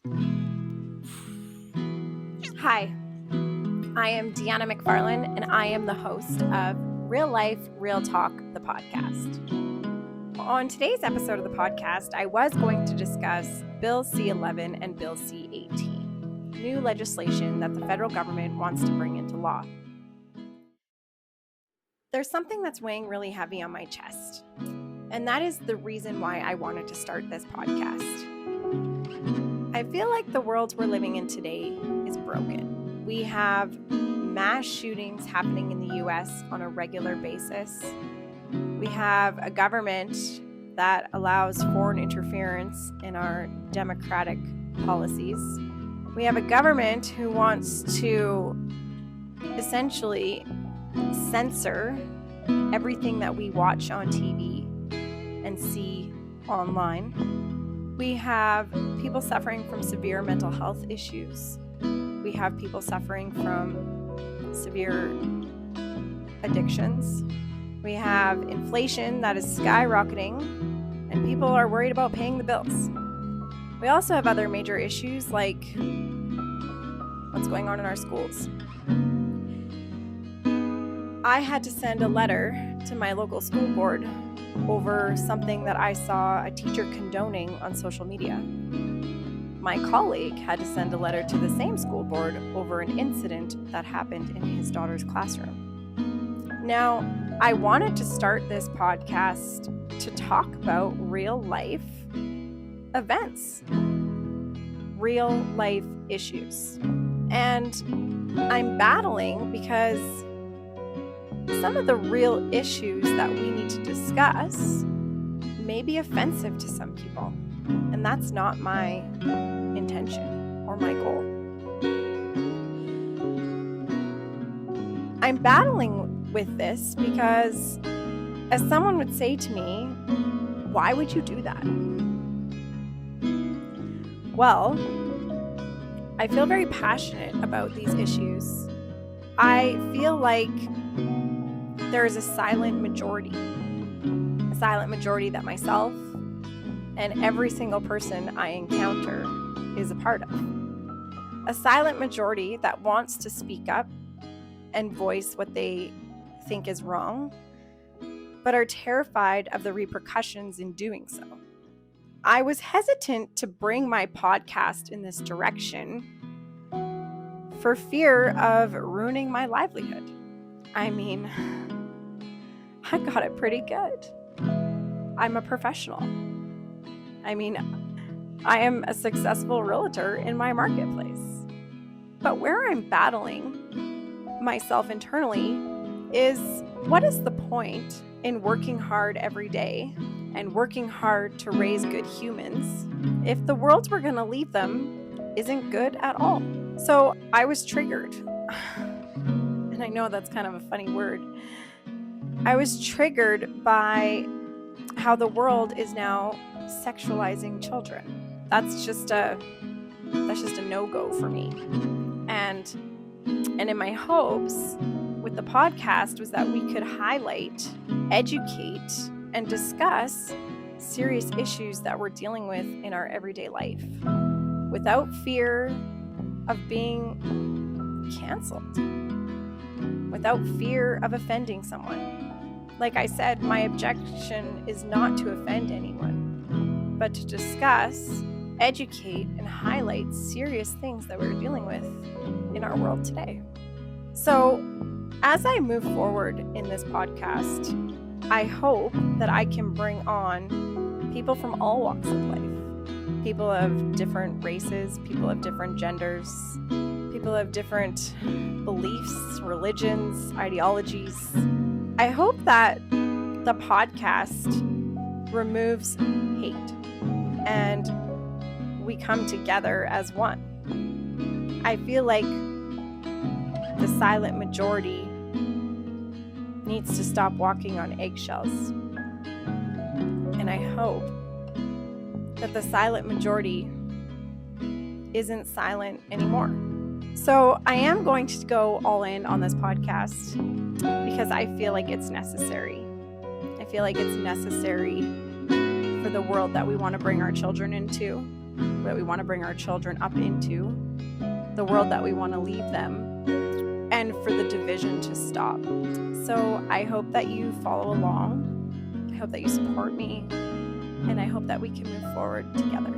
Hi, I am Deanna McFarlane, and I am the host of Real Life, Real Talk, the podcast. On today's episode of the podcast, I was going to discuss Bill C-11 and Bill C-18, new legislation that the federal government wants to bring into law. There's something that's weighing really heavy on my chest, and that is the reason why I wanted to start this podcast. I feel like the world we're living in today is broken. We have mass shootings happening in the U.S. on a regular basis. We have a government that allows foreign interference in our democratic policies. We have a government who wants to essentially censor everything that we watch on TV and see online. We have people suffering from severe mental health issues. We have people suffering from severe addictions. We have inflation that is skyrocketing, and people are worried about paying the bills. We also have other major issues like what's going on in our schools. I had to send a letter to my local school board over something that I saw a teacher condoning on social media. My colleague had to send a letter to the same school board over an incident that happened in his daughter's classroom. Now, I wanted to start this podcast to talk about real life events, real life issues. And I'm battling because some of the real issues that we need to discuss may be offensive to some people, and that's not my intention or my goal. I'm battling with this because, as someone would say to me, why would you do that? Well, I feel very passionate about these issues. I feel like there is a silent majority that myself and every single person I encounter is a part of. A silent majority that wants to speak up and voice what they think is wrong, but are terrified of the repercussions in doing so. I was hesitant to bring my podcast in this direction for fear of ruining my livelihood. I mean, I got it pretty good. I'm a professional. I mean, I am a successful realtor in my marketplace. But where I'm battling myself internally is, what is the point in working hard every day and working hard to raise good humans if the world we're going to leave them isn't good at all? So I was triggered. And I know that's kind of a funny word. I was triggered by how the world is now sexualizing children. That's just a no-go for me. And in my hopes with the podcast was that we could highlight, educate, and discuss serious issues that we're dealing with in our everyday life without fear of being canceled, without fear of offending someone. Like I said, my objection is not to offend anyone, but to discuss, educate, and highlight serious things that we're dealing with in our world today. So, as I move forward in this podcast, I hope that I can bring on people from all walks of life, people of different races, people of different genders, people of different beliefs, religions, ideologies. I hope that the podcast removes hate and we come together as one. I feel like the silent majority needs to stop walking on eggshells. And I hope that the silent majority isn't silent anymore. So I am going to go all in on this podcast because I feel like it's necessary. I feel like it's necessary for the world that we want to bring our children into. that we want to bring our children up into, the world that we want to leave them, and for the division to stop. So I hope that you follow along. I hope that you support me, and I hope that we can move forward together.